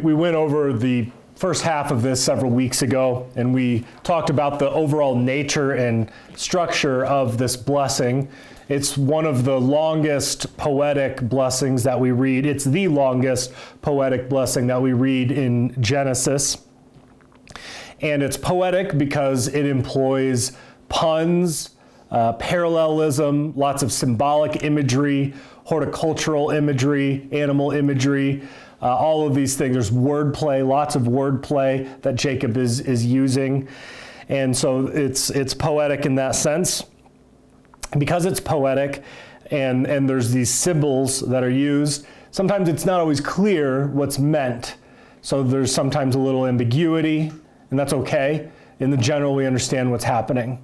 We went over the first half of this several weeks ago, and we talked about the overall nature and structure of this blessing. It's one of the longest poetic blessings that we read. It's the longest poetic blessing that we read in Genesis. And it's poetic because it employs puns, parallelism, lots of symbolic imagery, horticultural imagery, animal imagery, all of these things. There's wordplay, lots of wordplay that Jacob is using. And so it's poetic in that sense. Because it's poetic and there's these symbols that are used, sometimes it's not always clear what's meant. So there's sometimes a little ambiguity, and that's okay. In the general, we understand what's happening.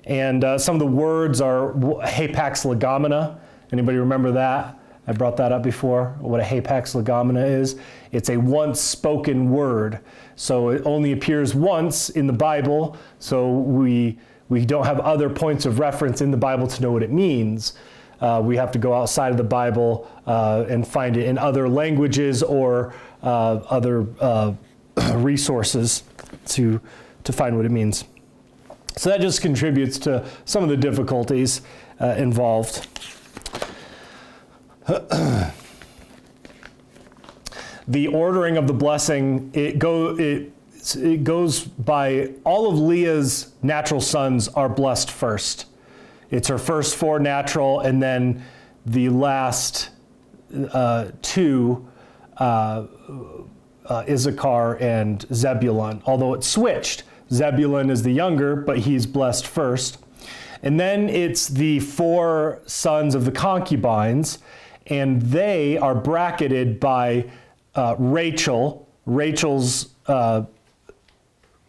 And some of the words are hapax legomena. Anybody remember that? I brought that up before, what a hapax legomena is. It's a once spoken word. So it only appears once in the Bible, so we don't have other points of reference in the Bible to know what it means. We have to go outside of the Bible and find it in other languages or other resources to find what it means. So that just contributes to some of the difficulties involved. The ordering of the blessing, it goes by all of Leah's natural sons are blessed first. It's her first four natural, and then the last two, Issachar and Zebulun, although it's switched. Zebulun is the younger, but he's blessed first. And then it's the four sons of the concubines, and they are bracketed by Rachel. Rachel's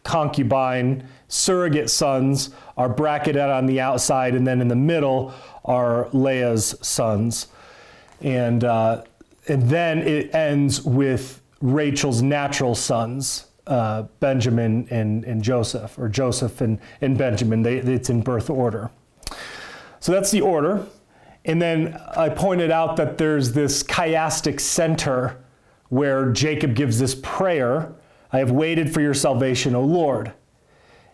concubine surrogate sons are bracketed on the outside, and then in the middle are Leah's sons. And then it ends with Rachel's natural sons, Benjamin and Joseph, or Joseph and Benjamin. It's in birth order. So that's the order. And then I pointed out that there's this chiastic center where Jacob gives this prayer, I have waited for your salvation, O Lord.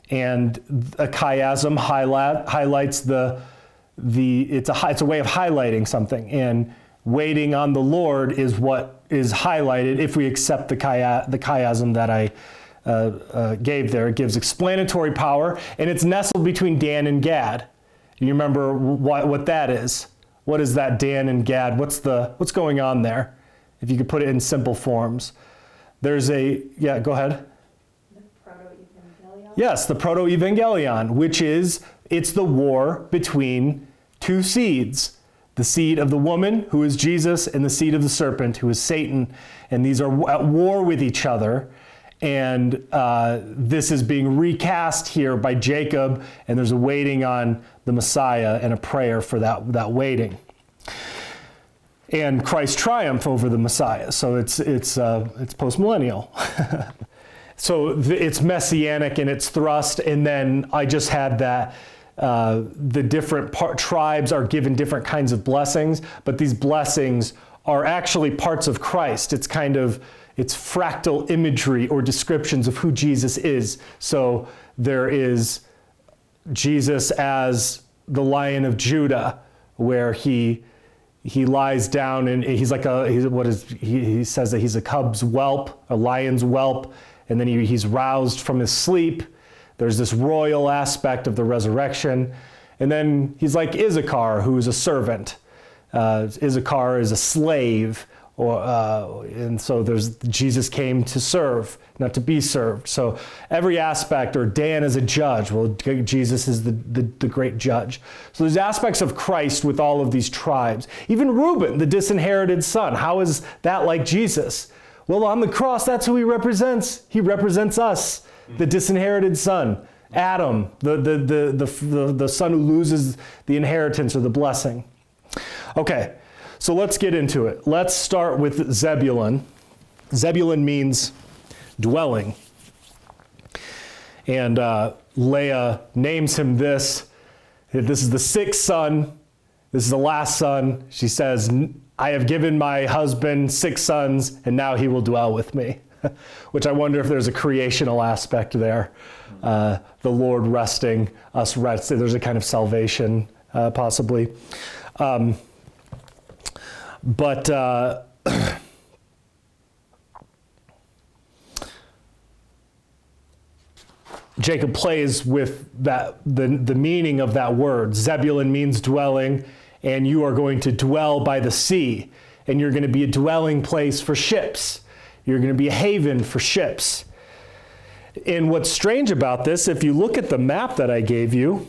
And a chiasm highlights it's a way of highlighting something. And waiting on the Lord is what is highlighted if we accept the chiasm that I gave there. It gives explanatory power, and it's nestled between Dan and Gad. You remember what that is? What is that, Dan and Gad? What's going on there? If you could put it in simple forms. Go ahead. The proto-evangelion? Yes, the proto-evangelion, which is, it's the war between two seeds. The seed of the woman, who is Jesus, and the seed of the serpent, who is Satan. And these are at war with each other. And this is being recast here by Jacob, and there's a waiting on the Messiah and a prayer for that waiting. And Christ's triumph over the Messiah. So it's postmillennial. So it's messianic in its thrust. And then I just had that the different tribes are given different kinds of blessings, but these blessings are actually parts of Christ. It's fractal imagery or descriptions of who Jesus is. So there is Jesus as the Lion of Judah, where he lies down and he says that he's a cub's whelp, a lion's whelp, and then he's roused from his sleep. There's this royal aspect of the resurrection. And then he's like Issachar, who is a servant. Issachar is a slave. And so Jesus came to serve, not to be served. So every aspect, or Dan is a judge. Well, Jesus is the great judge. So there's aspects of Christ with all of these tribes. Even Reuben, the disinherited son. How is that like Jesus? Well, on the cross, that's who he represents. He represents us, the disinherited son. Adam, the son who loses the inheritance or the blessing. Okay. So let's get into it. Let's start with Zebulun. Zebulun means dwelling. And Leah names him this. This is the sixth son. This is the last son. She says, I have given my husband 6 sons, and now he will dwell with me. Which I wonder if there's a creational aspect there. The Lord resting, us resting. There's a kind of salvation, possibly. But Jacob plays with that the meaning of that word. Zebulun means dwelling, and you are going to dwell by the sea, and you're going to be a dwelling place for ships. You're going to be a haven for ships. And what's strange about this, if you look at the map that I gave you,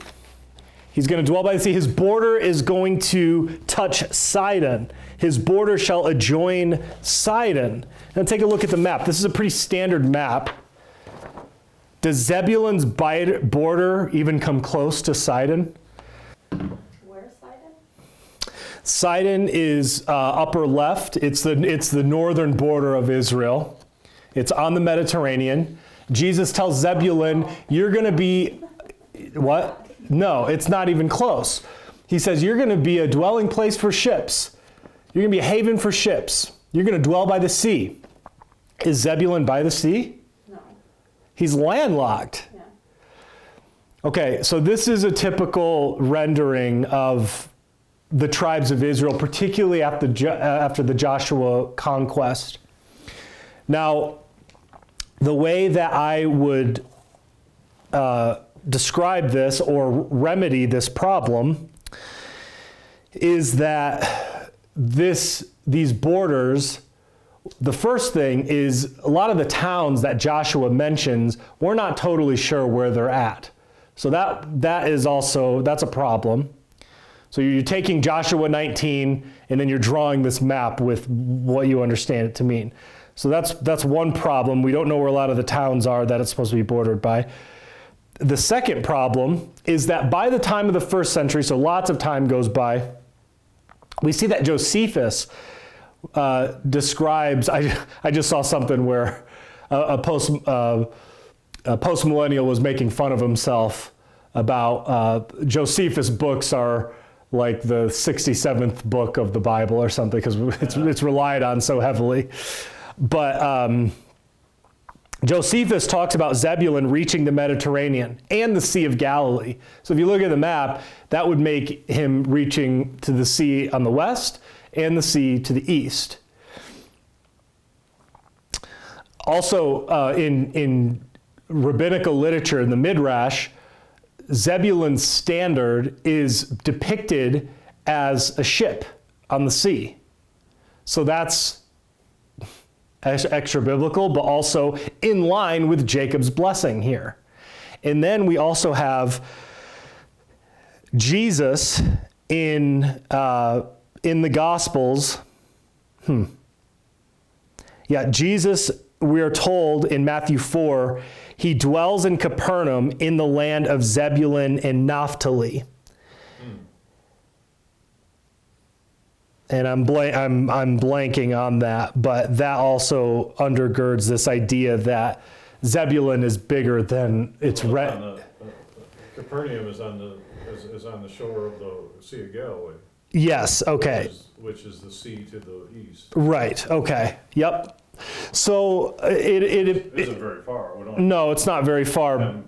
he's going to dwell by the sea. His border is going to touch Sidon. His border shall adjoin Sidon. Now take a look at the map. This is a pretty standard map. Does Zebulun's border even come close to Sidon? Where's Sidon? Sidon is upper left. It's the northern border of Israel. It's on the Mediterranean. Jesus tells Zebulun, you're going to be, what? No, it's not even close. He says, you're going to be a dwelling place for ships. You're going to be a haven for ships. You're going to dwell by the sea. Is Zebulun by the sea? No. He's landlocked. Yeah. Okay, so this is a typical rendering of the tribes of Israel, particularly after the Joshua conquest. Now, the way that I would describe this or remedy this problem is that these borders, the first thing is a lot of the towns that Joshua mentions, we're not totally sure where they're at. So that's a problem. So you're taking Joshua 19 and then you're drawing this map with what you understand it to mean. So that's one problem. We don't know where a lot of the towns are that it's supposed to be bordered by. The second problem is that by the time of the first century, so lots of time goes by, we see that Josephus describes, I just saw something where a post-millennial was making fun of himself about Josephus' books are like the 67th book of the Bible or something, because it's relied on so heavily. But Josephus talks about Zebulun reaching the Mediterranean and the Sea of Galilee. So if you look at the map, that would make him reaching to the sea on the west and the sea to the east. Also, in rabbinical literature, in the Midrash, Zebulun's standard is depicted as a ship on the sea. So that's extra biblical, but also in line with Jacob's blessing here. And then we also have Jesus in the Gospels. Jesus, we are told in Matthew 4, he dwells in Capernaum in the land of Zebulun and Naphtali. And I'm blanking on that, but that also undergirds this idea that Zebulun is bigger than its Capernaum is on the shore of the Sea of Galilee. Yes. Okay. Which is the sea to the east. Right. Okay. Yep. So it isn't very far. No, it's not very far.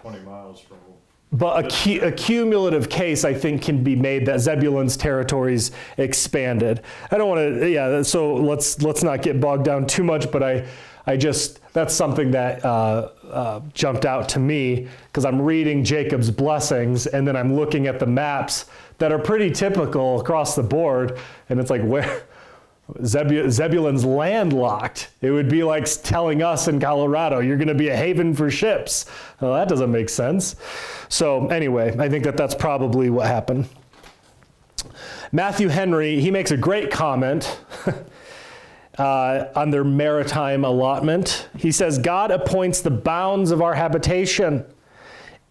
20 miles from. But a cumulative case, I think, can be made that Zebulun's territories expanded. I don't want to, so let's not get bogged down too much, but that's something that jumped out to me because I'm reading Jacob's blessings and then I'm looking at the maps that are pretty typical across the board, and it's like, where Zebulun's landlocked. It would be like telling us in Colorado, you're going to be a haven for ships. Well, that doesn't make sense. So anyway, I think that's probably what happened. Matthew Henry, he makes a great comment on their maritime allotment. He says, God appoints the bounds of our habitation.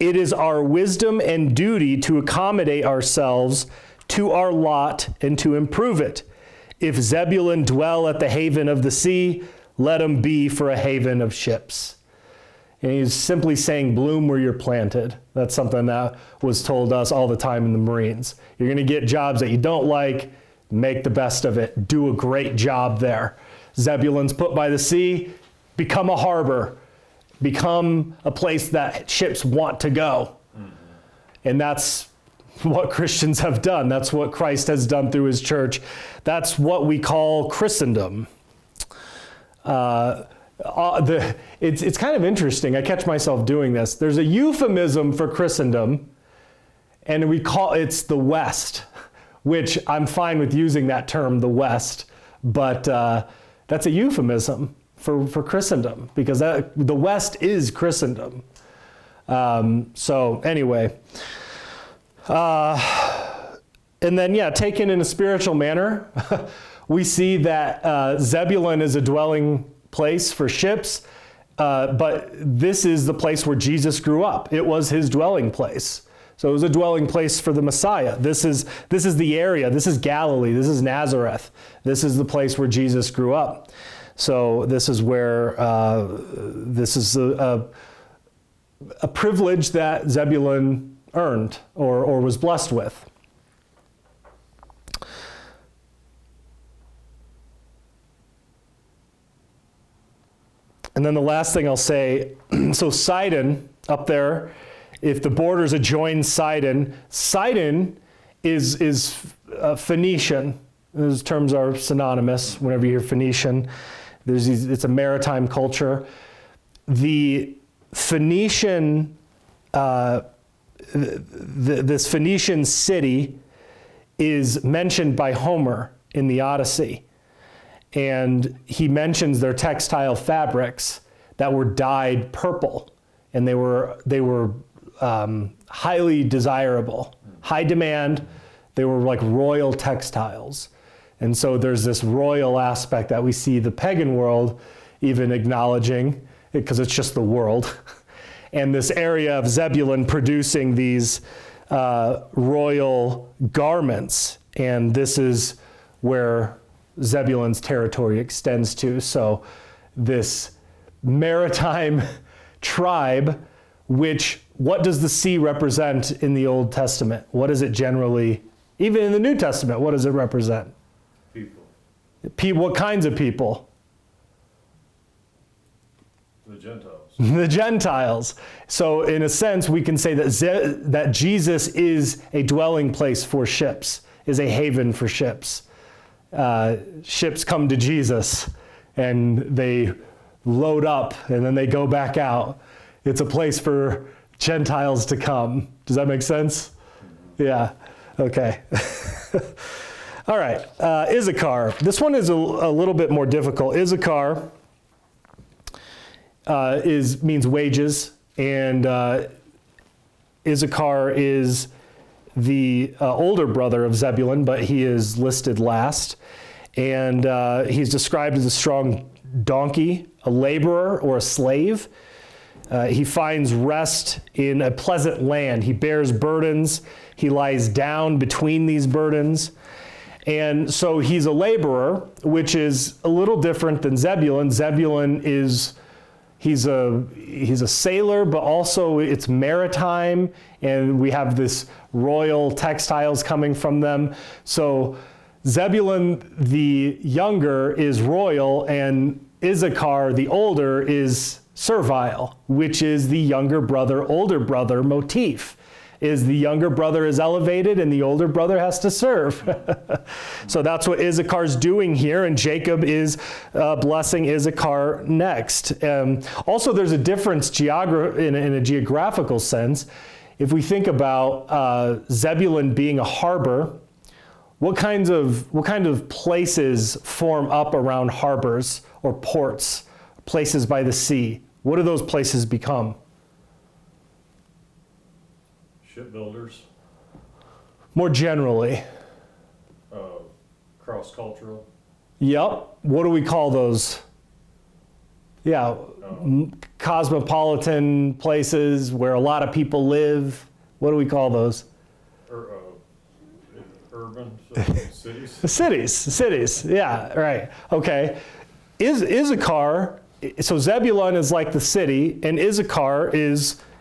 It is our wisdom and duty to accommodate ourselves to our lot and to improve it. If Zebulun dwell at the haven of the sea, let him be for a haven of ships. And he's simply saying, bloom where you're planted. That's something that was told us all the time in the Marines. You're going to get jobs that you don't like. make the best of it, do a great job there. Zebulun's put by the sea, become a harbor, become a place that ships want to go. And that's what Christians have done. That's what Christ has done through his church. That's what we call Christendom. It's kind of interesting. I catch myself doing this. There's a euphemism for Christendom, and it's the West, which I'm fine with using that term, the West, but that's a euphemism for Christendom, because the West is Christendom. So anyway, and then, taken in a spiritual manner, we see that Zebulun is a dwelling place for ships, but this is the place where Jesus grew up. It was his dwelling place. So it was a dwelling place for the Messiah. This is the area. This is Galilee. This is Nazareth. This is the place where Jesus grew up. So this is where this is a privilege that Zebulun earned or was blessed with. And then the last thing I'll say, so Sidon up there, if the borders adjoin Sidon, Sidon is Phoenician. Those terms are synonymous whenever you hear Phoenician. It's a maritime culture. The Phoenician, this Phoenician city is mentioned by Homer in the Odyssey. And he mentions their textile fabrics that were dyed purple, and they were highly desirable, high demand. They were like royal textiles. And so there's this royal aspect that we see the pagan world even acknowledging, because it's just the world. And this area of Zebulun producing these royal garments. And this is where Zebulun's territory extends to. So this maritime tribe, what does the sea represent in the Old Testament? What does it generally, even in the New Testament, what does it represent? People. What kinds of people? The Gentiles. The Gentiles. So in a sense, we can say that Jesus is a dwelling place for ships, is a haven for ships. Ships come to Jesus and they load up and then they go back out. It's a place for Gentiles to come. Does that make sense? Yeah. Okay. All right. Issachar. This one is a little bit more difficult. Issachar means wages, and Issachar is the older brother of Zebulun, but he is listed last. And he's described as a strong donkey, a laborer, or a slave. He finds rest in a pleasant land. He bears burdens. He lies down between these burdens. And so he's a laborer, which is a little different than Zebulun. Zebulun he's a sailor, but also it's maritime, and we have this royal textiles coming from them. So Zebulun, the younger, is royal, and Issachar, the older, is servile, which is the younger brother, older brother motif. Is the younger brother is elevated and the older brother has to serve. So that's what Issachar's doing here, and Jacob is blessing Issachar next. Also, there's a difference in a geographical sense. If we think about Zebulun being a harbor, what kind of places form up around harbors or ports, places by the sea? What do those places become? Shipbuilders. More generally. Cross-cultural. Yep. What do we call those? Yeah. Cosmopolitan places where a lot of people live. What do we call those? Urban cities. Cities. Yeah, right. Okay. Issachar, so Zebulun is like the city, and Issachar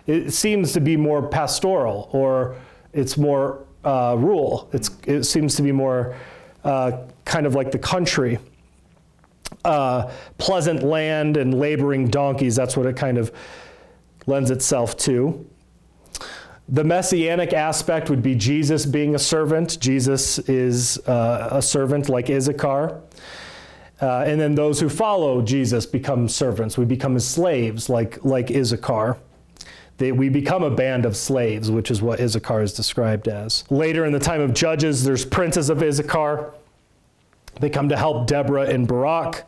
it seems to be more pastoral, or it's more rural. It seems to be more kind of like the country. Pleasant land and laboring donkeys, that's what it kind of lends itself to. The messianic aspect would be Jesus being a servant. Jesus is a servant like Issachar. And then those who follow Jesus become servants. We become his slaves like Issachar. We become a band of slaves, which is what Issachar is described as. Later in the time of Judges, there's princes of Issachar. They come to help Deborah and Barak.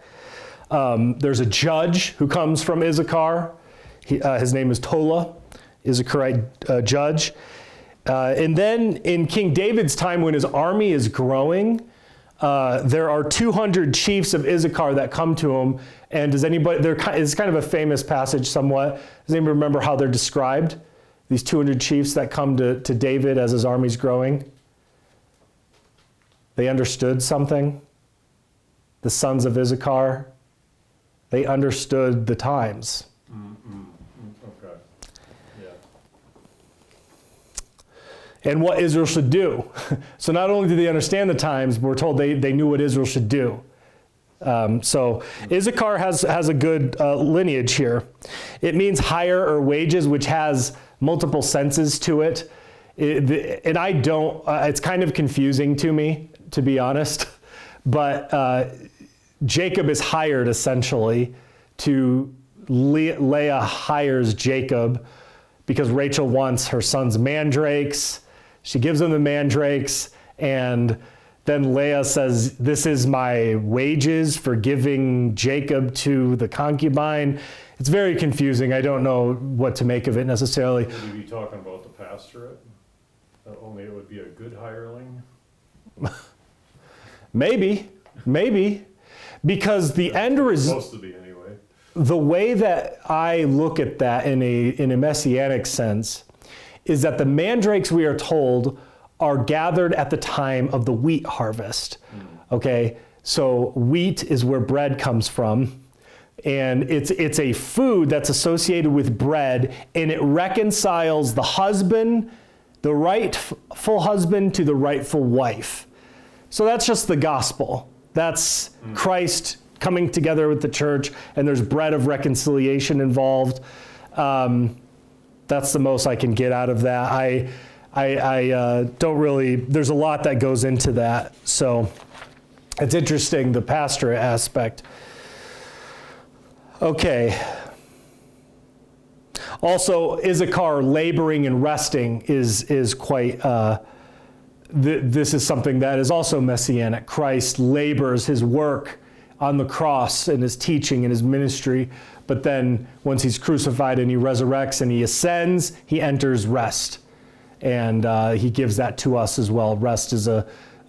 There's a judge who comes from Issachar. His name is Tola, Issacharite judge. And then in King David's time, when his army is growing, there are 200 chiefs of Issachar that come to him. And does anybody, it's kind of a famous passage somewhat. Does anybody remember how they're described? These 200 chiefs that come to David as his army's growing? They understood something. The sons of Issachar, they understood the times. Okay. Yeah. And what Israel should do. So not only did they understand the times, but we're told they knew what Israel should do. So Issachar has a good lineage here. It means hire or wages, which has multiple senses to it. And I don't, it's kind of confusing to me, to be honest. But Jacob is hired essentially to, Leah hires Jacob because Rachel wants her son's mandrakes. She gives him the mandrakes, and then Leah says, this is my wages for giving Jacob to the concubine. It's very confusing. I don't know what to make of it necessarily. Would you be talking about the pastorate? Only it would be a good hireling? Maybe. Because the end result, Supposed to be anyway. the way that I look at that in a messianic sense is that the mandrakes, we are told, are gathered at the time of the wheat harvest. Okay, so wheat is where bread comes from, and it's a food that's associated with bread, and it reconciles the husband, the rightful husband, to the rightful wife. So that's just the gospel. That's Christ coming together with the church, and there's bread of reconciliation involved. That's the most I can get out of that. I don't really, there's a lot that goes into that. So it's interesting, the pastorate aspect. Okay. Also, Issachar laboring and resting is quite, this is something that is also messianic. Christ labors his work on the cross and his teaching and his ministry, but then once he's crucified and he resurrects and he ascends, he enters rest. And he gives that to us as well. Rest is a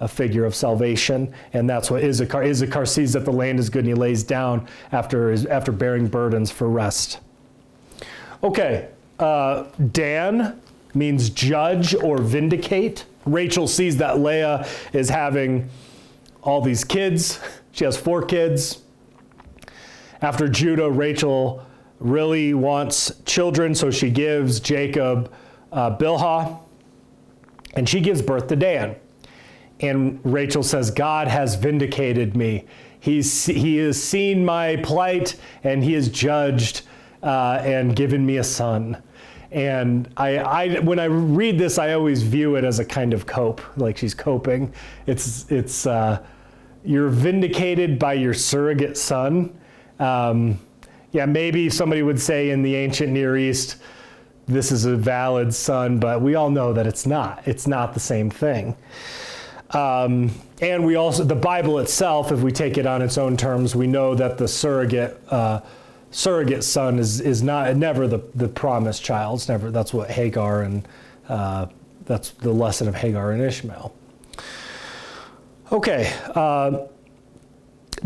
figure of salvation, and that's what Issachar sees that the land is good, and he lays down after bearing burdens for rest. Okay, Dan means judge or vindicate. Rachel sees that Leah is having all these kids. She has 4 kids. After Judah, Rachel really wants children, so she gives Jacob Bilhah, and she gives birth to Dan. And Rachel says, God has vindicated me. He has seen my plight, and he has judged and given me a son. And I when I read this, I always view it as a kind of cope, like she's coping. It's you're vindicated by your surrogate son. Yeah, maybe somebody would say in the ancient Near East, this is a valid son, but we all know that it's not. It's not the same thing. And we also, the Bible itself, if we take it on its own terms, we know that the surrogate son is never the promised child. It's never. That's what Hagar and that's the lesson of Hagar and Ishmael. Okay.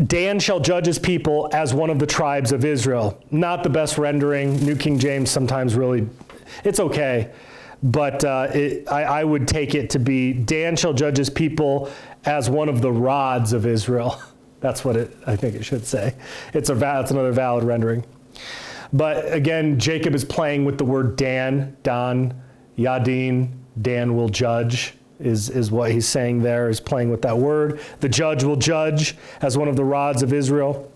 Dan shall judge his people as one of the tribes of Israel. Not the best rendering. New King James sometimes really, it's okay. But I would take it to be, Dan shall judge his people as one of the rods of Israel. That's what I think it should say. It's another valid rendering. But again, Jacob is playing with the word Dan, Yadin, Dan will judge. is what he's saying there, is playing with that word. The judge will judge as one of the rods of Israel.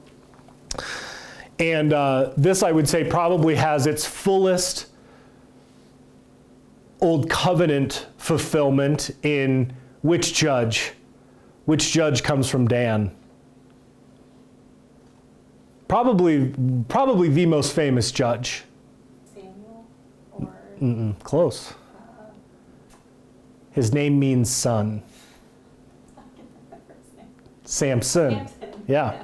And this, I would say, probably has its fullest Old Covenant fulfillment in which judge? Which judge comes from Dan? Probably the most famous judge. Samuel or Close. His name means son. Samson. Yeah.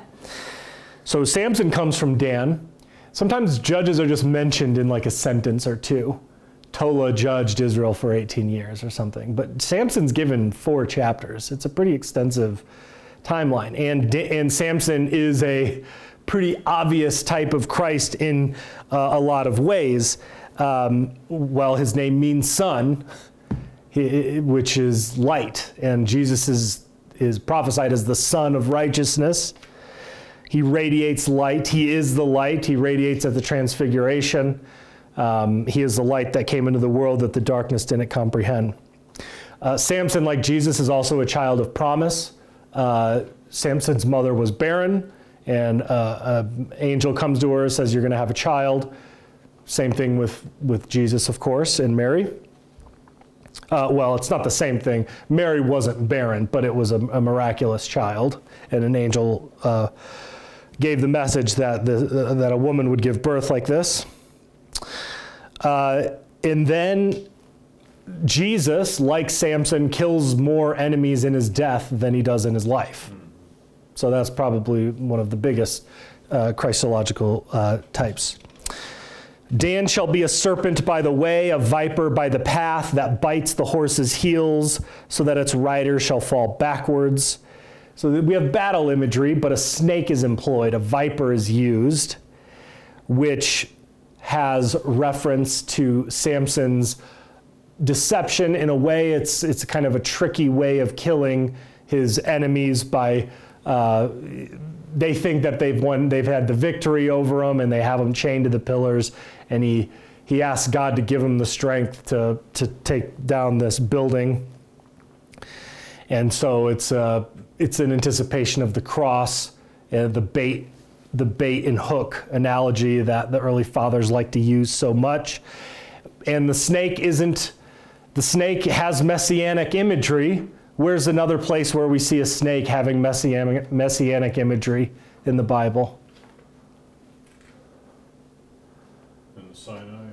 So Samson comes from Dan. Sometimes judges are just mentioned in like a sentence or two. Tola judged Israel for 18 years or something. But Samson's given 4 chapters. It's a pretty extensive timeline. And Samson is a pretty obvious type of Christ in a lot of ways. Well, his name means son, which is light. And Jesus is prophesied as the Son of Righteousness. He radiates light. He is the light. He radiates at the transfiguration. He is the light that came into the world that the darkness didn't comprehend. Samson, like Jesus, is also a child of promise. Samson's mother was barren, and an angel comes to her and says, you're going to have a child. Same thing with Jesus, of course, and Mary. Well, it's not the same thing. Mary wasn't barren, but it was a miraculous child, and an angel gave the message that a woman would give birth like this. And then Jesus, like Samson, kills more enemies in his death than he does in his life. So that's probably one of the biggest Christological types. Dan shall be a serpent by the way, a viper by the path that bites the horse's heels so that its rider shall fall backwards. So we have battle imagery, but a snake is employed, a viper is used, which has reference to Samson's deception. In a way, it's kind of a tricky way of killing his enemies by, they think that they've had the victory over them, and they have them chained to the pillars, and he asks God to give him the strength to take down this building. And so it's an anticipation of the cross and the bait and hook analogy that the early fathers like to use so much. And the snake has messianic imagery. Where's another place where we see a snake having messianic imagery in the Bible? In the Sinai.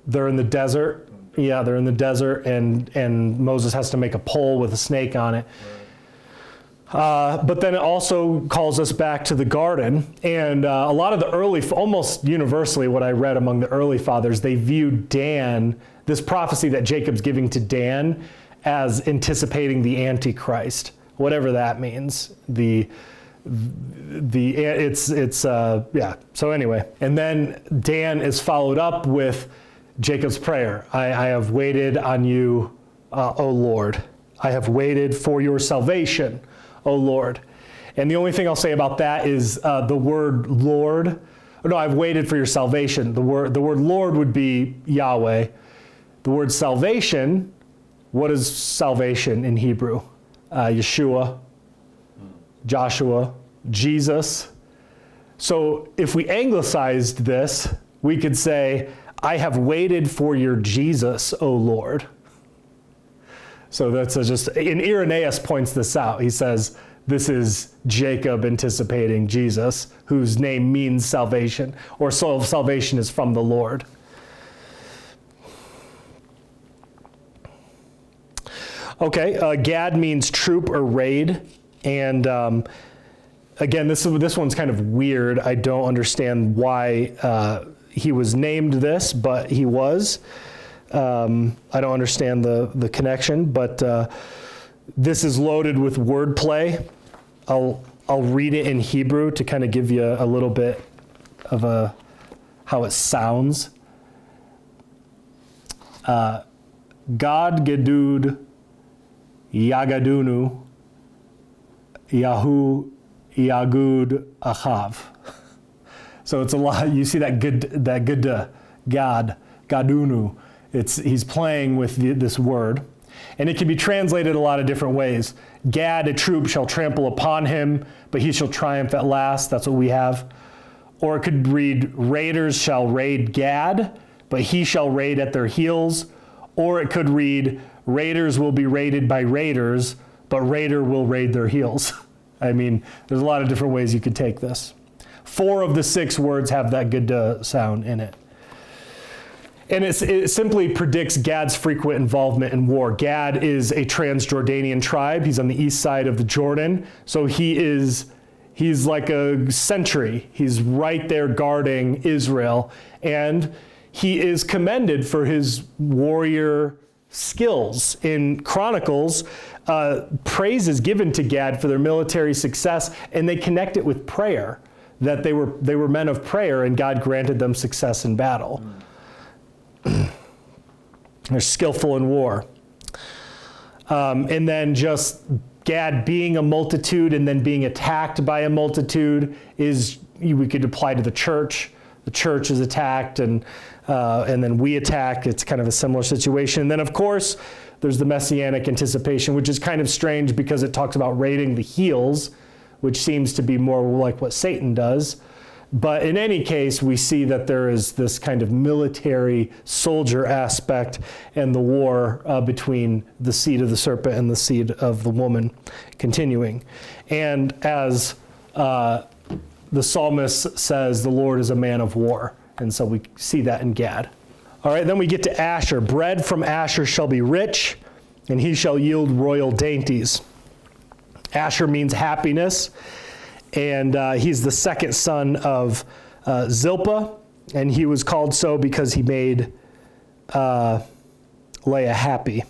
They're in the desert. Yeah, they're in the desert, and Moses has to make a pole with a snake on it. Right. But then it also calls us back to the garden. And a lot of the early, almost universally, what I read among the early fathers, they viewed Dan, this prophecy that Jacob's giving to Dan, as anticipating the Antichrist, whatever that means. So anyway, and then Dan is followed up with Jacob's prayer. I have waited on you, O Lord. I have waited for your salvation, O Lord. And the only thing I'll say about that is the word Lord. No, I've waited for your salvation. The word Lord would be Yahweh. The word salvation, what is salvation in Hebrew? Yeshua, Joshua, Jesus. So if we anglicized this, we could say, I have waited for your Jesus, O Lord. So that's and Irenaeus points this out. He says, this is Jacob anticipating Jesus, whose name means salvation, or soul of salvation is from the Lord. Okay, Gad means troop or raid. And again, this one's kind of weird. I don't understand why he was named this, but he was. I don't understand the connection, but this is loaded with wordplay. I'll read it in Hebrew to kind of give you a little bit of how it sounds. God Gedud Yagadunu Yahu Yagud Achav. So it's a lot. You see that God Gadunu. He's playing with this word. And it can be translated a lot of different ways. Gad, a troop, shall trample upon him, but he shall triumph at last. That's what we have. Or it could read, raiders shall raid Gad, but he shall raid at their heels. Or it could read, raiders will be raided by raiders, but raider will raid their heels. I mean, there's a lot of different ways you could take this. 4 of the 6 words have that good sound in it. And it simply predicts Gad's frequent involvement in war. Gad is a Transjordanian tribe. He's on the east side of the Jordan. So he's like a sentry. He's right there guarding Israel. And he is commended for his warrior skills. In Chronicles, praise is given to Gad for their military success, and they connect it with prayer, that they were men of prayer, and God granted them success in battle. They're skillful in war. And then just Gad being a multitude and then being attacked by a multitude we could apply to the church. The church is attacked and then we attack. It's kind of a similar situation. And then, of course, there's the messianic anticipation, which is kind of strange because it talks about raiding the heels, which seems to be more like what Satan does. But in any case, we see that there is this kind of military soldier aspect and the war between the seed of the serpent and the seed of the woman continuing. And as the psalmist says, the Lord is a man of war. And so we see that in Gad. All right, then we get to Asher. Bread from Asher shall be rich, and he shall yield royal dainties. Asher means happiness. And he's the second son of Zilpah, and he was called so because he made Leah happy.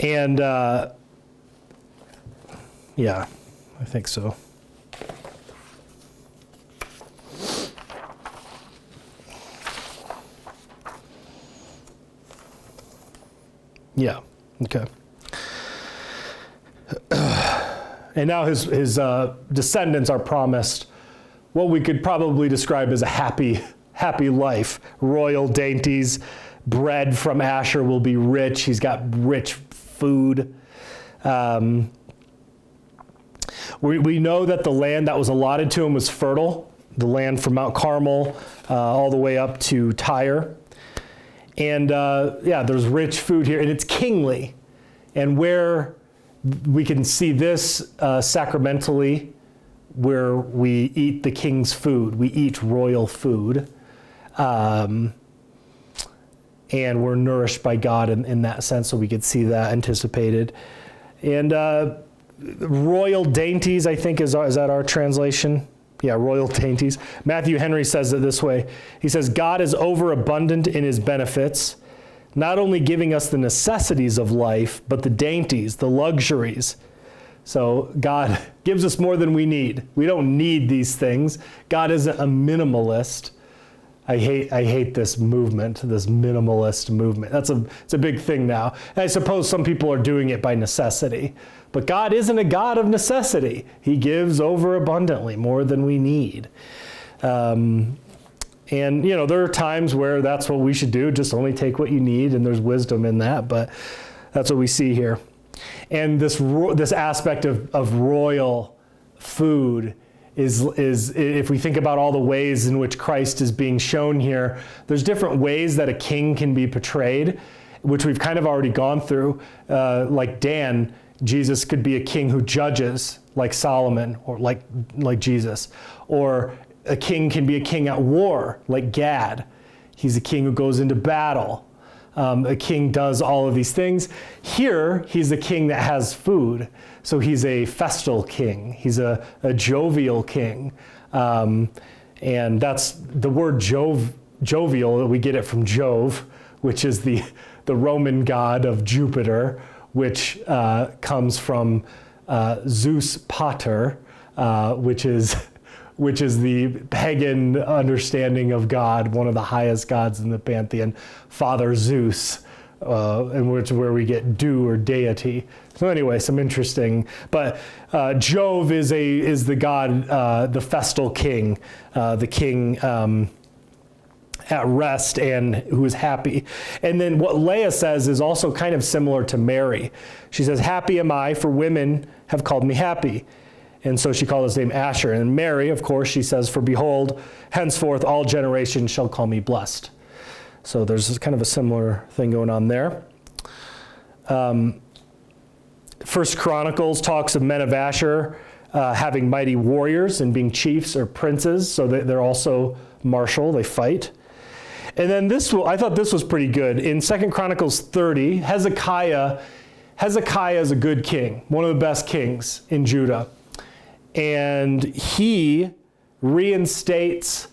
And yeah, I think so. Yeah, okay. And now his descendants are promised what we could probably describe as a happy life. Royal dainties, bread from Asher will be rich. He's got rich food. We know that the land that was allotted to him was fertile, the land from Mount Carmel all the way up to Tyre. And there's rich food here, and it's kingly. And where we can see this sacramentally, where we eat the king's food. We eat royal food. And we're nourished by God in that sense, so we could see that anticipated. And royal dainties, I think, is that our translation? Yeah, royal dainties. Matthew Henry says it this way. He says, God is overabundant in his benefits, not only giving us the necessities of life, but the dainties, the luxuries. So God gives us more than we need. We don't need these things. God isn't a minimalist. I hate this movement, this minimalist movement. It's a big thing now. And I suppose some people are doing it by necessity. But God isn't a God of necessity. He gives overabundantly, more than we need. And, there are times where that's what we should do, just only take what you need, and there's wisdom in that, but that's what we see here. And this aspect of royal food is if we think about all the ways in which Christ is being shown here, there's different ways that a king can be portrayed, which we've kind of already gone through. Like Dan, Jesus could be a king who judges, like Solomon, or like Jesus. Or a king can be a king at war, like Gad. He's a king who goes into battle. A king does all of these things. Here, he's a king that has food. So he's a festal king. He's a jovial king. And that's the word jovial, we get it from Jove, which is the Roman god of Jupiter, which comes from Zeus Pater, which is the pagan understanding of God, one of the highest gods in the pantheon, Father Zeus, and where we get dew or deity. So anyway, some interesting. But Jove is the god, the festal king. The king at rest and who is happy. And then what Leah says is also kind of similar to Mary. She says, happy am I, for women have called me happy. And so she called his name Asher. And Mary, of course, she says, for behold, henceforth all generations shall call me blessed. So there's kind of a similar thing going on there. First Chronicles talks of men of Asher having mighty warriors and being chiefs or princes. So they're also martial, they fight. And then I thought this was pretty good. In 2 Chronicles 30, Hezekiah is a good king, one of the best kings in Judah. And he reinstates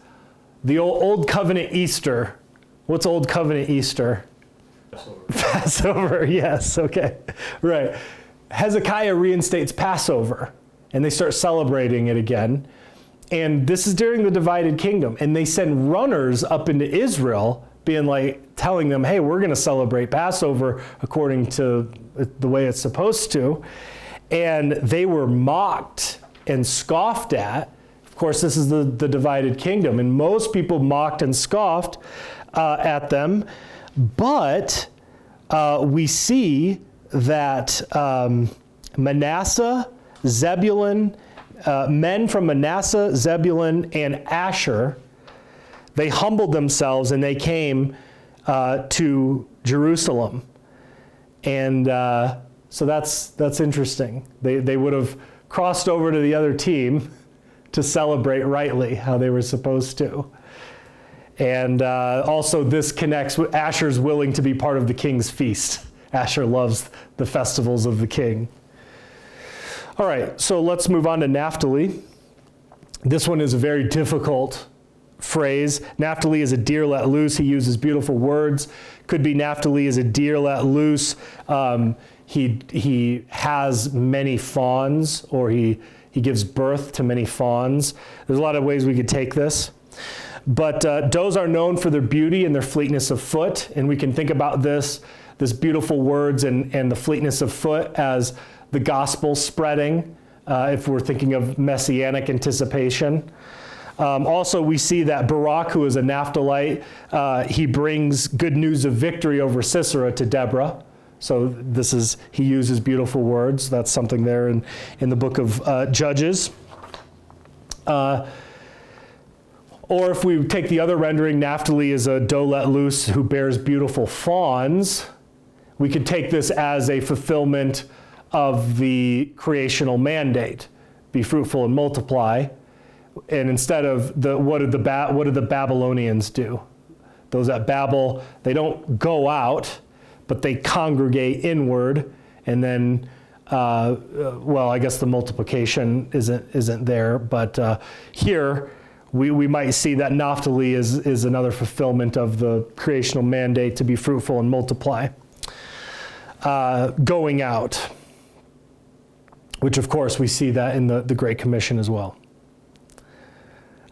the old covenant Easter. What's old covenant Easter? Passover, yes, okay, right. Hezekiah reinstates Passover, and they start celebrating it again. And this is during the divided kingdom, and they send runners up into Israel, telling them, hey, we're going to celebrate Passover according to the way it's supposed to. And they were mocked and scoffed at. Of course, this is the divided kingdom, and most people mocked and scoffed at them. But we see that Manasseh, Zebulun, men from Manasseh, Zebulun, and Asher, they humbled themselves and they came to Jerusalem. And so that's interesting. They would have crossed over to the other team to celebrate rightly how they were supposed to. And also this connects with Asher's willing to be part of the king's feast. Asher loves the festivals of the king. All right, so let's move on to Naphtali. This one is a very difficult phrase. Naphtali is a deer let loose. He uses beautiful words. Could be Naphtali is a deer let loose. He has many fawns, or he gives birth to many fawns. There's a lot of ways we could take this. But does are known for their beauty and their fleetness of foot. And we can think about this beautiful words and the fleetness of foot as the gospel spreading, if we're thinking of messianic anticipation. Also, we see that Barak, who is a Naphthalite, he brings good news of victory over Sisera to Deborah. So he uses beautiful words. That's something there in the book of Judges. Or if we take the other rendering, Naphtali is a doe let loose who bears beautiful fawns. We could take this as a fulfillment of the creational mandate, be fruitful and multiply. And instead of what did the Babylonians do? Those at Babel, they don't go out, but they congregate inward, and then, I guess the multiplication isn't there, but here we might see that Naphtali is another fulfillment of the creational mandate to be fruitful and multiply. Going out, which of course we see that in the Great Commission as well.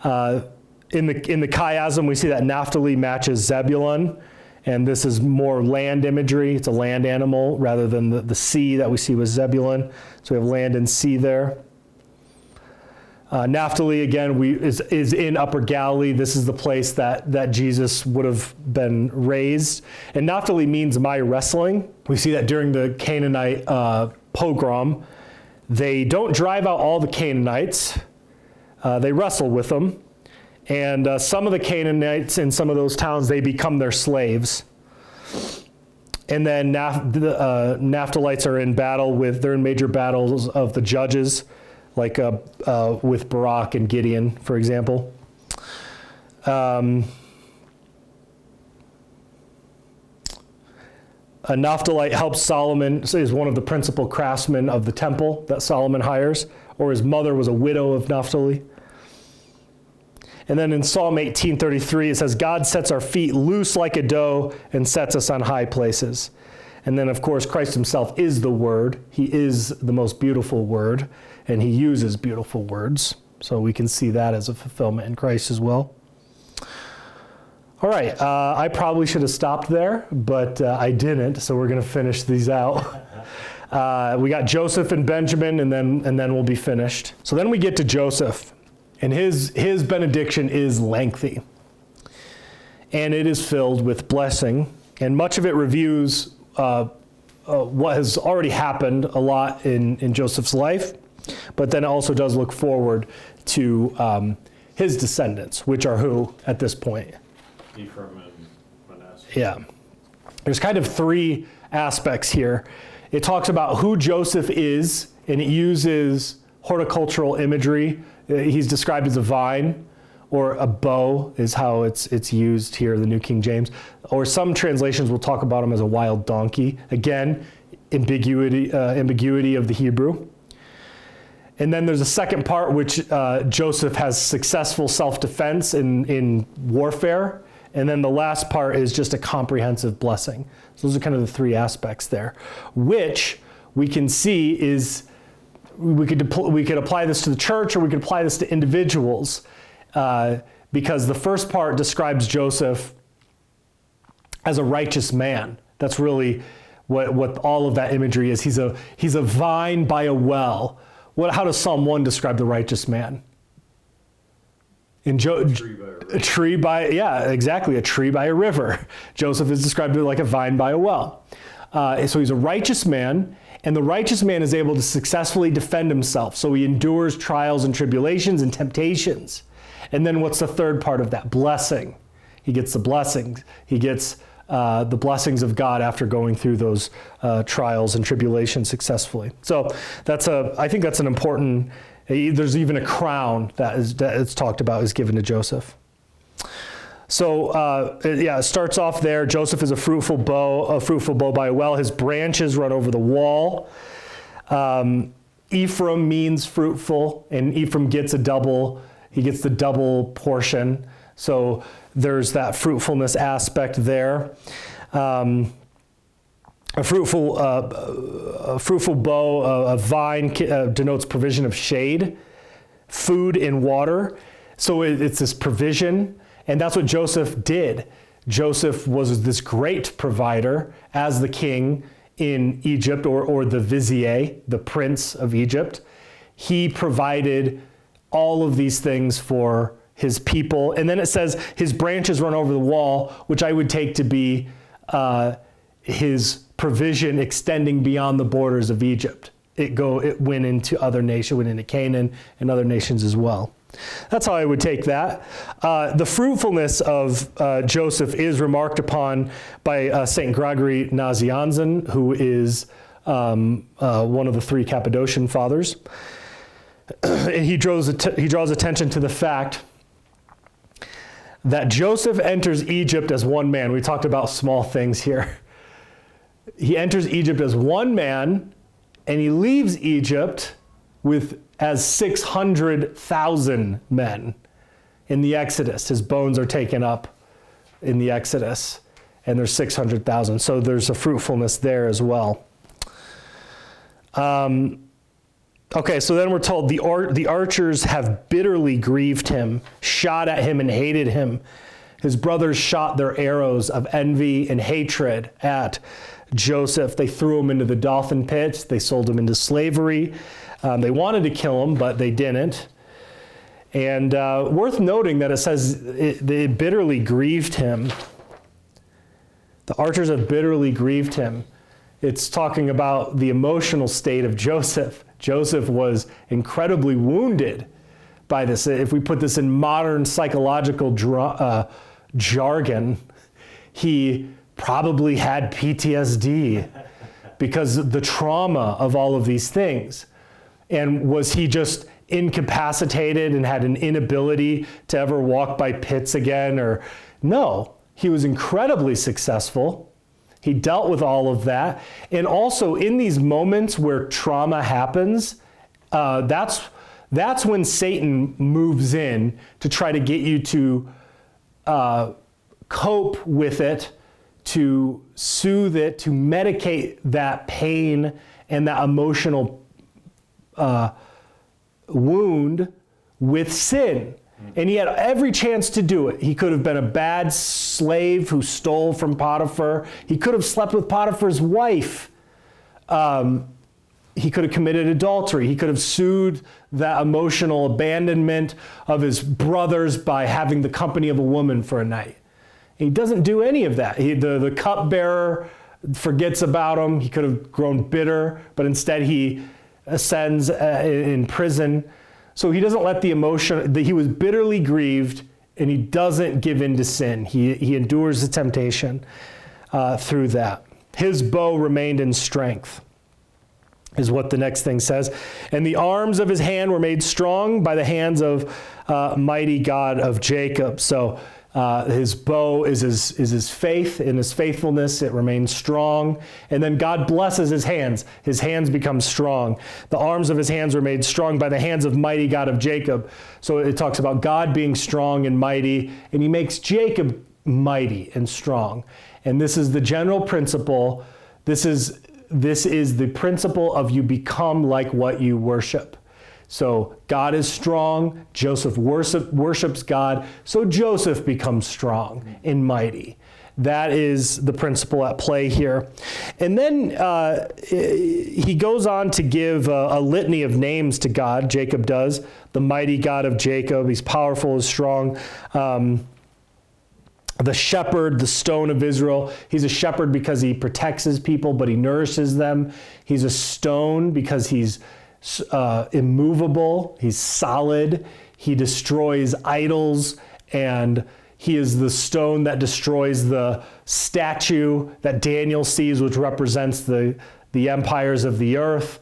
In the chiasm, we see that Naphtali matches Zebulun, and this is more land imagery. It's a land animal rather than the sea that we see with Zebulun. So we have land and sea there. Naphtali, again, is in Upper Galilee. This is the place that Jesus would have been raised. And Naphtali means my wrestling. We see that during the Canaanite pogrom. They don't drive out all the Canaanites. They wrestle with them. And some of the Canaanites in some of those towns, they become their slaves. And then Naphtalites are in battle they're in major battles of the judges, like with Barak and Gideon, for example. A Naphthalite helps Solomon, is one of the principal craftsmen of the temple that Solomon hires, or his mother was a widow of Naphtali. And then in Psalm 18:33, it says, God sets our feet loose like a doe and sets us on high places. And then, of course, Christ himself is the Word. He is the most beautiful Word, and he uses beautiful words. So we can see that as a fulfillment in Christ as well. All right, I probably should have stopped there, but I didn't, so we're going to finish these out. We got Joseph and Benjamin, and then we'll be finished. So then we get to Joseph, and his benediction is lengthy. and it is filled with blessing. And much of it reviews what has already happened a lot in Joseph's life, but then it also does look forward to his descendants, which are who at this point? Ephraim and Manasseh. Yeah. There's kind of three aspects here. It talks about who Joseph is, and it uses horticultural imagery. He's described as a vine, or a bow is how it's used here, the New King James. Or some translations will talk about him as a wild donkey. Again, ambiguity of the Hebrew. And then there's a second part, which Joseph has successful self-defense in warfare. And then the last part is just a comprehensive blessing. So those are kind of the three aspects there, which we can see is, we could apply this to the church, or we could apply this to individuals, because the first part describes Joseph as a righteous man. That's really what all of that imagery is. He's a vine by a well. How does Psalm 1 describe the righteous man? A tree by a river. Joseph is described like a vine by a well. So he's a righteous man, and the righteous man is able to successfully defend himself. So he endures trials and tribulations and temptations. And then what's the third part of that? Blessing. He gets the blessings. He gets the blessings of God after going through those trials and tribulations successfully. So I think that's an important. There's even a crown that it's talked about is given to Joseph. So it starts off there. Joseph is a fruitful bow by a well. His branches run over the wall. Ephraim means fruitful, and Ephraim gets he gets the double portion. So there's that fruitfulness aspect there. A fruitful bow, a vine denotes provision of shade, food and water. So it's this provision, and that's what Joseph did. Joseph was this great provider as the king in Egypt, or the vizier, the prince of Egypt. He provided all of these things for his people. And then it says his branches run over the wall, which I would take to be his provision extending beyond the borders of Egypt. It went into other nations, went into Canaan and other nations as well. That's how I would take that. The fruitfulness of Joseph is remarked upon by St. Gregory Nazianzen, who is one of the three Cappadocian fathers. And he draws attention to the fact that Joseph enters Egypt as one man. We talked about small things here. He enters Egypt as one man, and he leaves Egypt as 600,000 men in the Exodus. His bones are taken up in the Exodus, and there's 600,000. So there's a fruitfulness there as well. Okay, so then we're told the archers have bitterly grieved him, shot at him and hated him. His brothers shot their arrows of envy and hatred at Joseph. They threw him into the dolphin pit. They sold him into slavery. They wanted to kill him, but they didn't. And worth noting that it says they bitterly grieved him. The archers have bitterly grieved him. It's talking about the emotional state of Joseph. Joseph was incredibly wounded by this. If we put this in modern psychological jargon, he probably had PTSD because of the trauma of all of these things. And was he just incapacitated and had an inability to ever walk by pits again? Or no, he was incredibly successful. He dealt with all of that. And also in these moments where trauma happens, that's when Satan moves in to try to get you to cope with it, to soothe it, to medicate that pain and that emotional wound with sin. And he had every chance to do it. He could have been a bad slave who stole from Potiphar. He could have slept with Potiphar's wife. He could have committed adultery. He could have soothed that emotional abandonment of his brothers by having the company of a woman for a night. He doesn't do any of that. The cupbearer forgets about him. He could have grown bitter, but instead he ascends in prison. So he doesn't let the emotion, he was bitterly grieved, and he doesn't give in to sin. He endures the temptation through that. His bow remained in strength, is what the next thing says. And the arms of his hand were made strong by the hands of mighty God of Jacob. So his bow is his faith. In his faithfulness, it remains strong. And then God blesses his hands. His hands become strong. The arms of his hands were made strong by the hands of mighty God of Jacob. So it talks about God being strong and mighty, and he makes Jacob mighty and strong. And this is the general principle. This is the principle of you become like what you worship. So God is strong, Joseph worships God, so Joseph becomes strong and mighty. That is the principle at play here. And then he goes on to give a litany of names to God, Jacob does. The mighty God of Jacob, he's powerful and strong. The shepherd, the stone of Israel. He's a shepherd because he protects his people, but he nourishes them. He's a stone because he's immovable. He's solid. He destroys idols, and he is the stone that destroys the statue that Daniel sees, which represents the empires of the earth.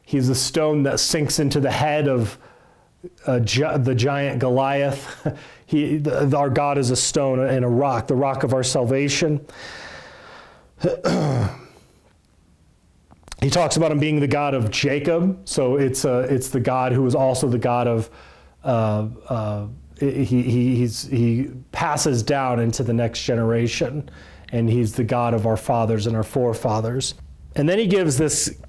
He's the stone that sinks into the head of the giant Goliath. Our God is a stone and a rock, the rock of our salvation. He talks about him being the God of Jacob, so it's the God who is also the God of. He passes down into the next generation, and he's the God of our fathers and our forefathers. And then he gives this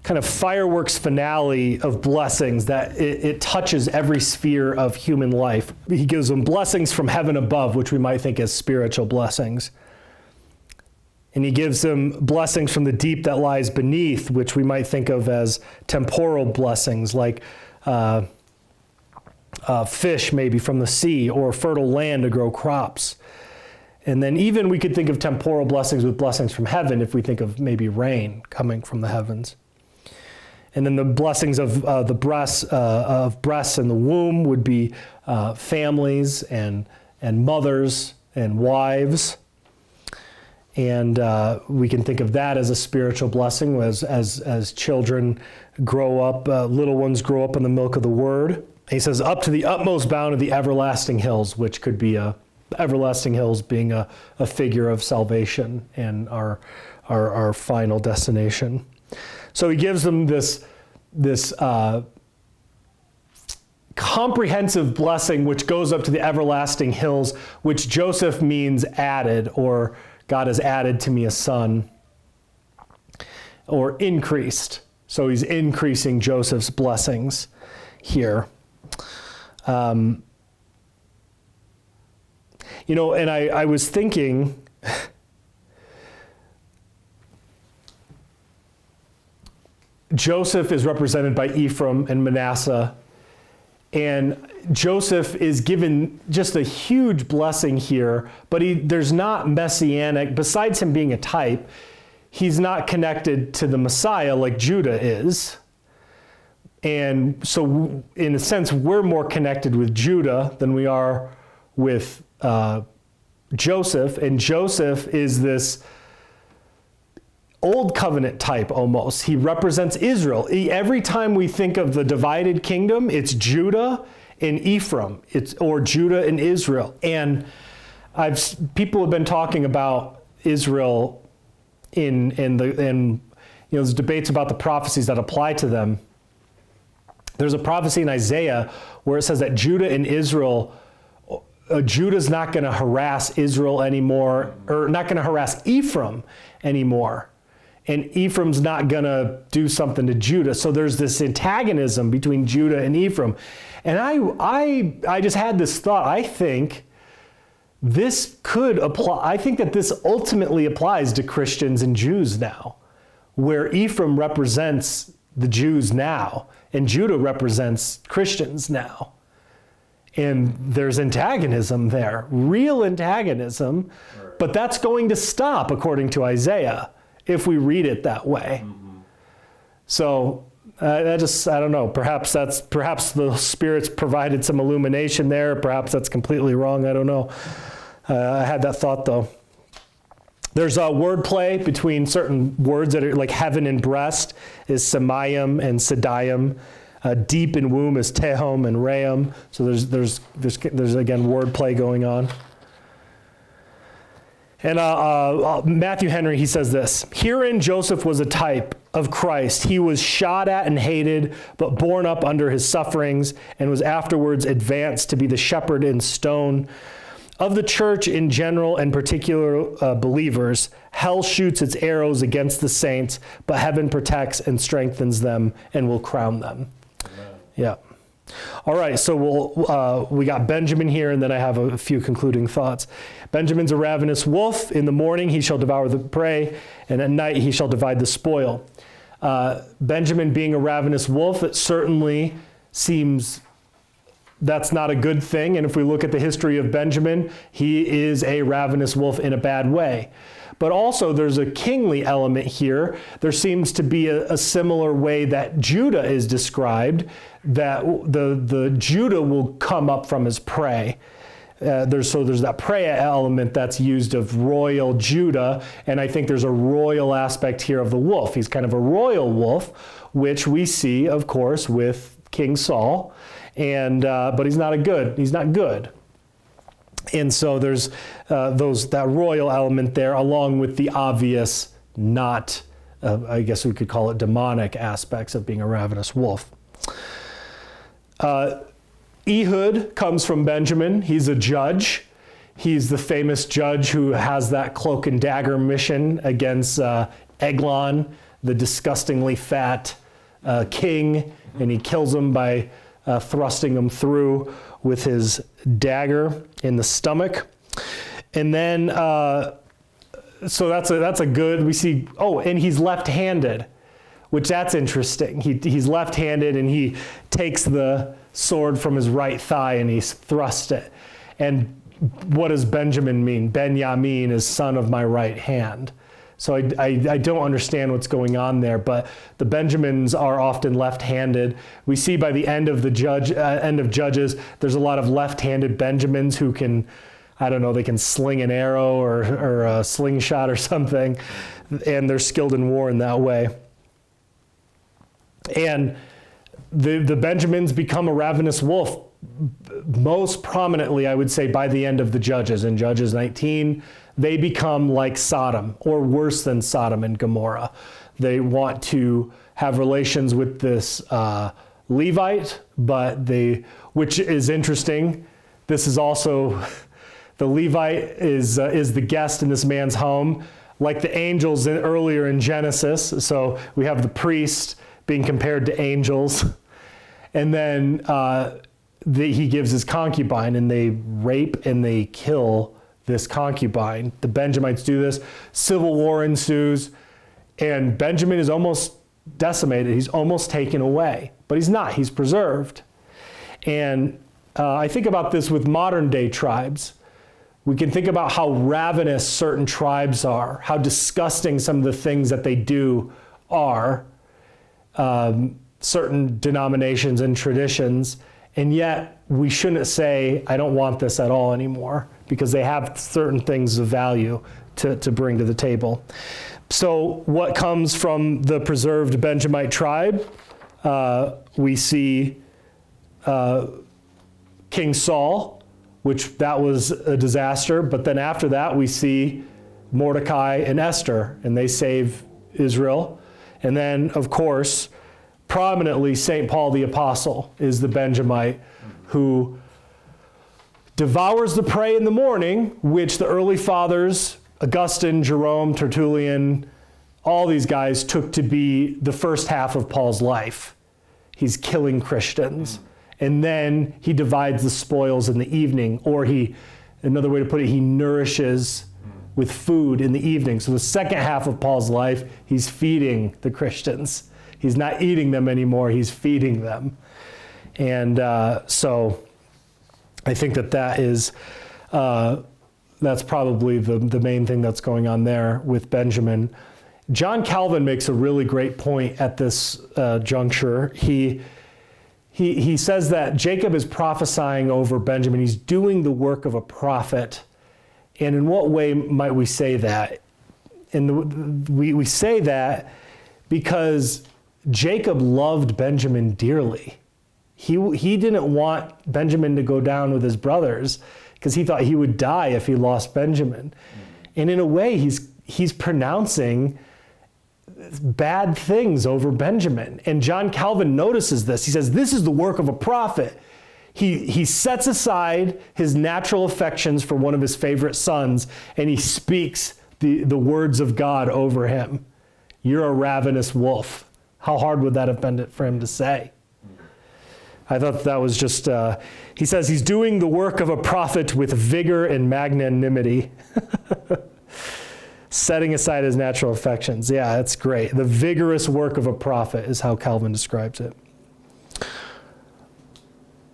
kind of fireworks finale of blessings that it touches every sphere of human life. He gives them blessings from heaven above, which we might think as spiritual blessings. And he gives them blessings from the deep that lies beneath, which we might think of as temporal blessings, like fish maybe from the sea, or fertile land to grow crops. And then even we could think of temporal blessings with blessings from heaven if we think of maybe rain coming from the heavens. And then the blessings of the breasts in the womb would be families and mothers and wives. And we can think of that as a spiritual blessing as children grow up, little ones grow up in the milk of the word. He says, up to the utmost bound of the everlasting hills, which could be everlasting hills being a figure of salvation and our final destination. So he gives them this comprehensive blessing, which goes up to the everlasting hills, which Joseph means added, or God has added to me a son, or increased. So he's increasing Joseph's blessings here. And I was thinking, Joseph is represented by Ephraim and Manasseh, and Joseph is given just a huge blessing here, but there's not messianic, besides him being a type, he's not connected to the Messiah like Judah is. And so in a sense, we're more connected with Judah than we are with Joseph, and Joseph is this old covenant type almost. He represents Israel. Every time we think of the divided kingdom, it's Judah and Ephraim, or Judah and Israel. And people have been talking about Israel in there's debates about the prophecies that apply to them. There's a prophecy in Isaiah where it says that Judah and Israel, Judah's not going to harass Israel anymore, or not going to harass Ephraim anymore. And Ephraim's not going to do something to Judah. So there's this antagonism between Judah and Ephraim. And I just had this thought. I think this could apply. I think that this ultimately applies to Christians and Jews now, where Ephraim represents the Jews now, and Judah represents Christians now. And there's antagonism there, real antagonism, but that's going to stop according to Isaiah if we read it that way. So I don't know, perhaps the Spirit's provided some illumination there, perhaps that's completely wrong, I don't know. I had that thought though. There's a wordplay between certain words that are like heaven and breast is Semayim and Sedayim. Deep in womb is Tehom and Ream. So there's again wordplay going on. And Matthew Henry, he says this: herein Joseph was a type of Christ. He was shot at and hated, but borne up under his sufferings, and was afterwards advanced to be the shepherd in stone. Of the church in general and particular believers, hell shoots its arrows against the saints, but heaven protects and strengthens them and will crown them. Amen. Yeah. All right, so we got Benjamin here, and then I have a few concluding thoughts. Benjamin's a ravenous wolf. In the morning he shall devour the prey, and at night he shall divide the spoil. Benjamin being a ravenous wolf, it certainly seems that's not a good thing. And if we look at the history of Benjamin, he is a ravenous wolf in a bad way. But also there's a kingly element here. There seems to be a similar way that Judah is described, that the Judah will come up from his prey. There's that prey element that's used of royal Judah, and I think there's a royal aspect here of the wolf. He's kind of a royal wolf, which we see, of course, with King Saul. But he's not good. And so there's that royal element there, along with the obvious, not, I guess we could call it demonic aspects of being a ravenous wolf. Ehud comes from Benjamin. He's a judge. He's the famous judge who has that cloak and dagger mission against Eglon, the disgustingly fat king, and he kills him by thrusting him through with his dagger in the stomach. And then, so that's a good, we see, and he's left-handed, which that's interesting. He's left-handed, and he takes the sword from his right thigh and he's thrust it. And what does Benjamin mean? Benjamin is son of my right hand. So I don't understand what's going on there, but the Benjamins are often left-handed. We see by the end of Judges, there's a lot of left-handed Benjamins who can, I don't know, they can sling an arrow or a slingshot or something, and they're skilled in war in that way. And the Benjamins become a ravenous wolf, most prominently, I would say, by the end of the Judges. In Judges 19, they become like Sodom, or worse than Sodom and Gomorrah. They want to have relations with this Levite, which is interesting. This is also, the Levite is the guest in this man's home, like the angels earlier in Genesis. So we have the priest being compared to angels. And then he gives his concubine, and they rape and they kill this concubine. The Benjamites do this. Civil war ensues, and Benjamin is almost decimated. He's almost taken away, but he's not. He's preserved. And I think about this with modern day tribes. We can think about how ravenous certain tribes are, how disgusting some of the things that they do are, certain denominations and traditions, and yet we shouldn't say, I don't want this at all anymore, because they have certain things of value to bring to the table. So what comes from the preserved Benjamite tribe? We see King Saul, which that was a disaster, but then after that we see Mordecai and Esther, and they save Israel. And then, of course, prominently, St. Paul the Apostle is the Benjamite who devours the prey in the morning, which the early fathers, Augustine, Jerome, Tertullian, all these guys took to be the first half of Paul's life. He's killing Christians. And then he divides the spoils in the evening, or another way to put it, he nourishes with food in the evening. So the second half of Paul's life, he's feeding the Christians. He's not eating them anymore, he's feeding them. And so I think that is, that's probably the main thing that's going on there with Benjamin. John Calvin makes a really great point at this juncture. He says that Jacob is prophesying over Benjamin. He's doing the work of a prophet. And in what way might we say that? And we say that because Jacob loved Benjamin dearly. He didn't want Benjamin to go down with his brothers because he thought he would die if he lost Benjamin. And in a way, he's pronouncing bad things over Benjamin. And John Calvin notices this. He says, this is the work of a prophet. He sets aside his natural affections for one of his favorite sons, and he speaks the words of God over him. You're a ravenous wolf. How hard would that have been for him to say? I thought that was just, he says he's doing the work of a prophet with vigor and magnanimity. Setting aside his natural affections. Yeah, that's great. The vigorous work of a prophet is how Calvin describes it.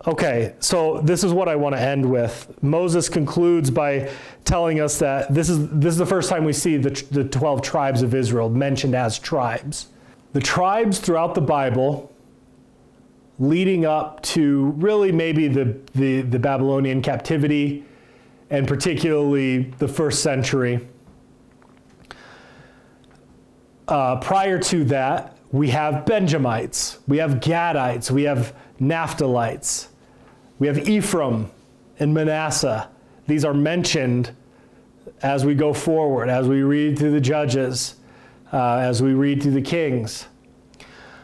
Okay, so this is what I want to end with. Moses concludes by telling us that this is the first time we see the 12 tribes of Israel mentioned as tribes. The tribes throughout the Bible leading up to really maybe the Babylonian captivity, and particularly the first century. Prior to that, we have Benjamites, we have Gadites, we have Naphtalites, we have Ephraim and Manasseh. These are mentioned as we go forward, as we read through the Judges, as we read through the Kings.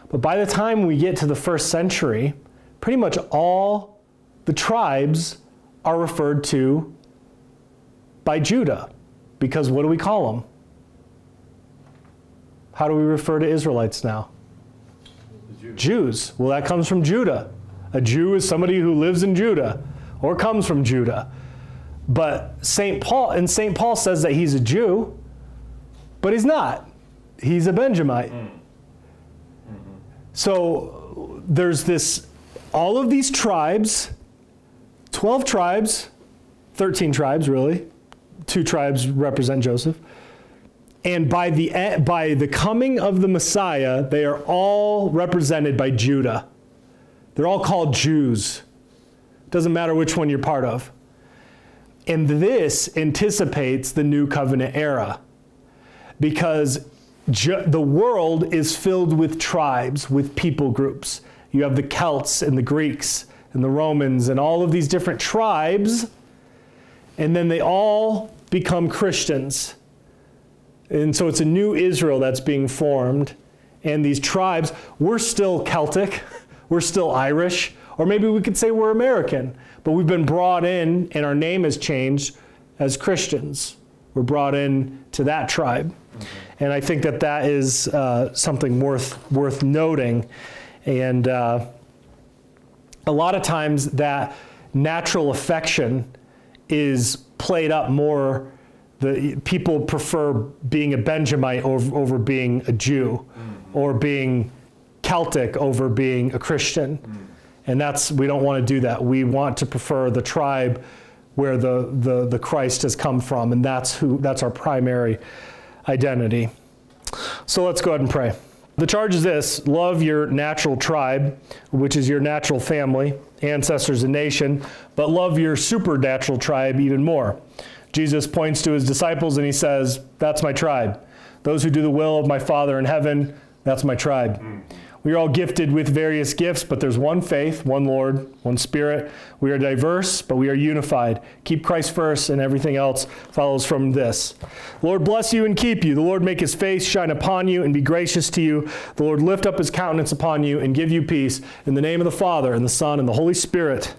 But by the time we get to the first century, pretty much all the tribes are referred to by Judah. Because what do we call them? How do we refer to Israelites now? Jews. Well, that comes from Judah. A Jew is somebody who lives in Judah or comes from Judah. But St. Paul says that he's a Jew, but he's not. He's a Benjamite. So there's all of these tribes, 12 tribes, 13 tribes really. 2 tribes represent Joseph. And by the coming of the Messiah, they are all represented by Judah. They're all called Jews. Doesn't matter which one you're part of. And this anticipates the New Covenant era. Because the world is filled with tribes, with people groups. You have the Celts and the Greeks and the Romans and all of these different tribes. And then they all become Christians. And so it's a new Israel that's being formed. And these tribes, we're still Celtic, we're still Irish, or maybe we could say we're American, but we've been brought in and our name has changed as Christians. We're brought in to that tribe. And I think that is something worth noting. And a lot of times that natural affection is played up more. The people prefer being a Benjamite over being a Jew, or being Celtic over being a Christian. And we don't want to do that. We want to prefer the tribe where the Christ has come from, and that's our primary identity. So let's go ahead and pray. The charge is this: love your natural tribe, which is your natural family, ancestors, and nation, but love your supernatural tribe even more. Jesus points to his disciples and he says, that's my tribe. Those who do the will of my Father in heaven, that's my tribe. We are all gifted with various gifts, but there's one faith, one Lord, one Spirit. We are diverse, but we are unified. Keep Christ first, and everything else follows from this. The Lord bless you and keep you. The Lord make his face shine upon you and be gracious to you. The Lord lift up his countenance upon you and give you peace. In the name of the Father, and the Son, and the Holy Spirit.